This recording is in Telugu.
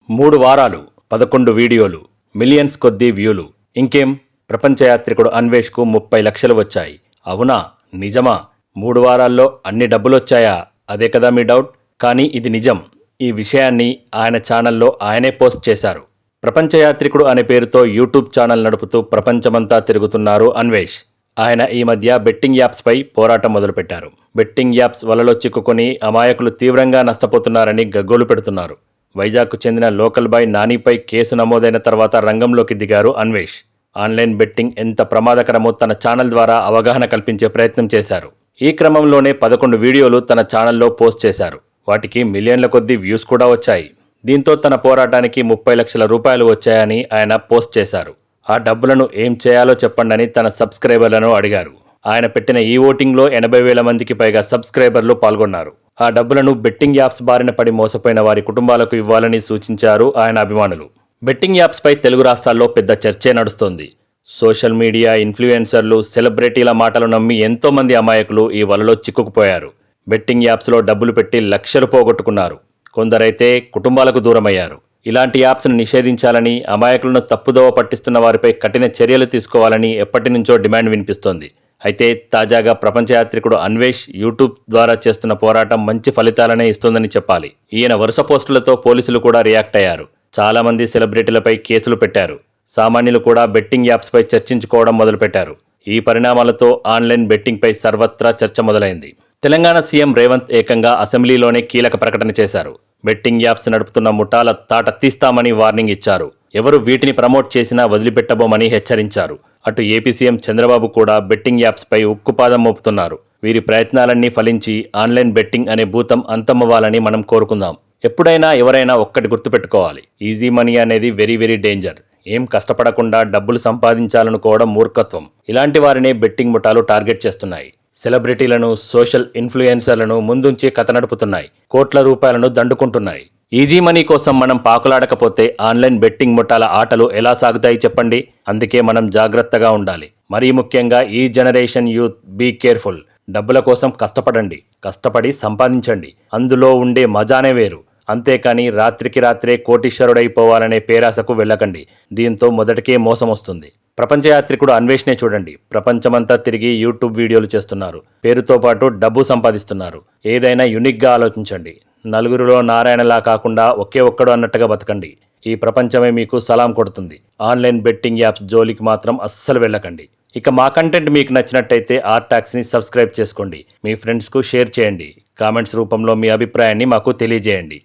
3 వారాలు 11 వీడియోలు మిలియన్స్ కొద్దీ వ్యూలు. ఇంకేం, ప్రపంచ యాత్రికుడు అన్వేష్కు 30 లక్షలు వచ్చాయి. అవునా? నిజమా? 3 వారాల్లో అన్ని డబ్బులొచ్చాయా? అదే కదా మీ డౌట్. కానీ ఇది నిజం. ఈ విషయాన్ని ఆయన ఛానల్లో ఆయనే పోస్ట్ చేశారు. ప్రపంచ యాత్రికుడు అనే పేరుతో యూట్యూబ్ ఛానల్ నడుపుతూ ప్రపంచమంతా తిరుగుతున్నారు అన్వేష్. ఆయన ఈ మధ్య బెట్టింగ్ యాప్స్పై పోరాటం మొదలుపెట్టారు. బెట్టింగ్ యాప్స్ వలలో చిక్కుకొని అమాయకులు తీవ్రంగా నష్టపోతున్నారని గగ్గోలు పెడుతున్నారు. వైజాగ్కు చెందిన లోకల్ బాయ్ నానిపై కేసు నమోదైన తర్వాత రంగంలోకి దిగారు అన్వేష్. ఆన్లైన్ బెట్టింగ్ ఎంత ప్రమాదకరమో తన ఛానల్ ద్వారా అవగాహన కల్పించే ప్రయత్నం చేశారు. ఈ క్రమంలోనే 11 వీడియోలు తన ఛానల్లో పోస్ట్ చేశారు. వాటికి మిలియన్ల కొద్దీ వ్యూస్ కూడా వచ్చాయి. దీంతో తన పోరాటానికి 30 లక్షల రూపాయలు వచ్చాయని ఆయన పోస్ట్ చేశారు. ఆ డబ్బులను ఏం చేయాలో చెప్పండని తన సబ్స్క్రైబర్లను అడిగారు. ఆయన పెట్టిన ఈ ఓటింగ్లో 80,000 మందికి పైగా సబ్స్క్రైబర్లు పాల్గొన్నారు. ఆ డబ్బులను బెట్టింగ్ యాప్స్ బారిన పడి మోసపోయిన వారి కుటుంబాలకు ఇవ్వాలని సూచించారు ఆయన అభిమానులు. బెట్టింగ్ యాప్స్పై తెలుగు రాష్ట్రాల్లో పెద్ద చర్చే నడుస్తోంది. సోషల్ మీడియా ఇన్ఫ్లుయెన్సర్లు, సెలబ్రిటీల మాటలు నమ్మి ఎంతో మంది అమాయకులు ఈ వలలో చిక్కుకుపోయారు. బెట్టింగ్ యాప్స్లో డబ్బులు పెట్టి లక్షలు పోగొట్టుకున్నారు. కొందరైతే కుటుంబాలకు దూరమయ్యారు. ఇలాంటి యాప్స్ను నిషేధించాలని, అమాయకులను తప్పుదోవ పట్టిస్తున్న వారిపై కఠిన చర్యలు తీసుకోవాలని ఎప్పటి నుంచో డిమాండ్ వినిపిస్తోంది. అయితే తాజాగా ప్రపంచ యాత్రికుడు అన్వేష్ యూట్యూబ్ ద్వారా చేస్తున్న పోరాటం మంచి ఫలితాలనే ఇస్తోందని చెప్పాలి. ఈయన వరుస పోస్టులతో పోలీసులు కూడా రియాక్ట్ అయ్యారు. చాలా మంది సెలబ్రిటీలపై కేసులు పెట్టారు. సామాన్యులు కూడా బెట్టింగ్ యాప్స్పై చర్చించుకోవడం మొదలుపెట్టారు. ఈ పరిణామాలతో ఆన్లైన్ బెట్టింగ్పై సర్వత్రా చర్చ మొదలైంది. తెలంగాణ సీఎం రేవంత్ ఏకంగా అసెంబ్లీలోనే కీలక ప్రకటన చేశారు. బెట్టింగ్ యాప్స్ నడుపుతున్న ముఠాల తాట తీస్తామని వార్నింగ్ ఇచ్చారు. ఎవరు వీటిని ప్రమోట్ చేసినా వదిలిపెట్టబోమని హెచ్చరించారు. అటు ఏపీ సీఎం చంద్రబాబు కూడా బెట్టింగ్ యాప్స్పై ఉక్కుపాదం మోపుతున్నారు. వీరి ప్రయత్నాలన్నీ ఫలించి ఆన్లైన్ బెట్టింగ్ అనే భూతం అంతమవ్వాలని మనం కోరుకుందాం. ఎప్పుడైనా ఎవరైనా ఒక్కటి గుర్తుపెట్టుకోవాలి, ఈజీ మనీ అనేది వెరీ వెరీ డేంజర్. ఏం కష్టపడకుండా డబ్బులు సంపాదించాలనుకోవడం మూర్ఖత్వం. ఇలాంటి వారినే బెట్టింగ్ ముఠాలు టార్గెట్ చేస్తున్నాయి. సెలబ్రిటీలను, సోషల్ ఇన్ఫ్లుయెన్సర్లను ముందుంచి కథ నడుపుతున్నాయి. కోట్ల రూపాయలను దండుకుంటున్నాయి. ఈజీ మనీ కోసం మనం పాకులాడకపోతే ఆన్లైన్ బెట్టింగ్ ముఠాల ఆటలు ఎలా సాగుతాయి చెప్పండి. అందుకే మనం జాగ్రత్తగా ఉండాలి. మరీ ముఖ్యంగా ఈ జనరేషన్ యూత్, బీ కేర్ఫుల్. డబ్బుల కోసం కష్టపడండి, కష్టపడి సంపాదించండి. అందులో ఉండే మజానే వేరు. అంతేకాని రాత్రికి రాత్రే కోటీశ్వరుడైపోవాలనే పేరాసకు వెళ్ళకండి. దీంతో మొదటికే మోసం వస్తుంది. ప్రపంచ యాత్రికుడు అన్వేష్నే చూడండి. ప్రపంచమంతా తిరిగి యూట్యూబ్ వీడియోలు చేస్తున్నారు. పేరుతో పాటు డబ్బు సంపాదిస్తున్నారు. ఏదైనా యునిక్గా ఆలోచించండి. నలుగురిలో నారాయణలా కాకుండా ఒకే ఒక్కడు అన్నట్టుగా బతకండి. ఈ ప్రపంచమే మీకు సలాం కొడుతుంది. ఆన్లైన్ బెట్టింగ్ యాప్స్ జోలికి మాత్రం అస్సలు వెళ్ళకండి. ఇక మా కంటెంట్ మీకు నచ్చినట్టయితే ఆర్టాక్స్ని సబ్స్క్రైబ్ చేసుకోండి. మీ ఫ్రెండ్స్కు షేర్ చేయండి. కామెంట్స్ రూపంలో మీ అభిప్రాయాన్ని మాకు తెలియజేయండి.